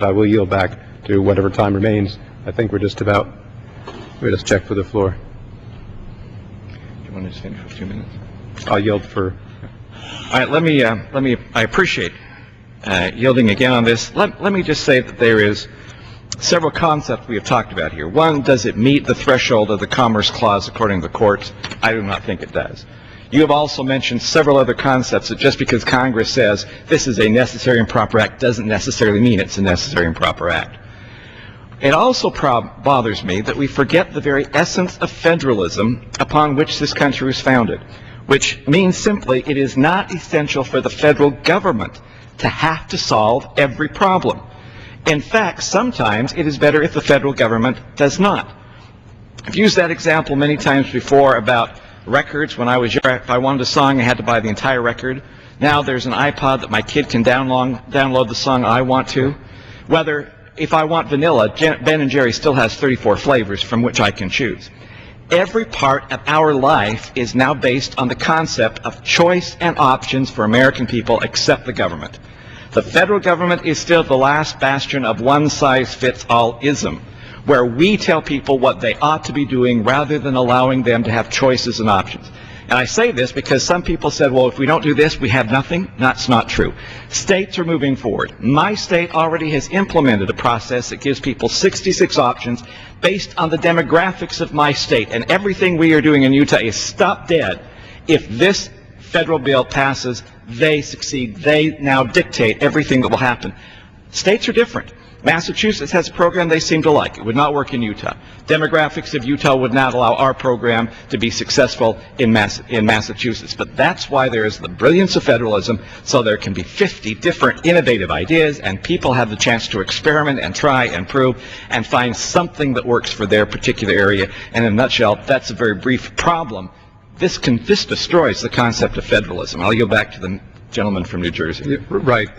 I will yield back to whatever time remains. I think we're just checked for the floor. Do you want to just finish for 2 minutes? I'll yield for. All right, I appreciate yielding again on this. Let me just say that there is several concepts we have talked about here. One, does it meet the threshold of the Commerce Clause according to the courts? I do not think it does. You have also mentioned several other concepts that just because Congress says this is a necessary and proper act doesn't necessarily mean it's a necessary and proper act. It also bothers me that we forget the very essence of federalism upon which this country was founded, which means simply it is not essential for the federal government to have to solve every problem. In fact, sometimes it is better if the federal government does not. I've used that example many times before about records. When I was young, if I wanted a song, I had to buy the entire record. Now there's an iPod that my kid can download the song I want to. If I want vanilla, Ben & Jerry still has 34 flavors from which I can choose. Every part of our life is now based on the concept of choice and options for American people except the government. The federal government is still the last bastion of one-size-fits-all-ism, where we tell people what they ought to be doing rather than allowing them to have choices and options. And I say this because some people said, well, if we don't do this, we have nothing. That's not true. States are moving forward. My state already has implemented a process that gives people 66 options based on the demographics of my state. And everything we are doing in Utah is stop dead. If this federal bill passes, they succeed. They now dictate everything that will happen. States are different. Massachusetts has a program they seem to like. It would not work in Utah. Demographics of Utah would not allow our program to be successful in Massachusetts. But that's why there is the brilliance of federalism, so there can be 50 different innovative ideas, and people have the chance to experiment and try and prove and find something that works for their particular area. And in a nutshell, that's a very brief problem. This destroys the concept of federalism. I'll yield back to the gentleman from New Jersey. Right.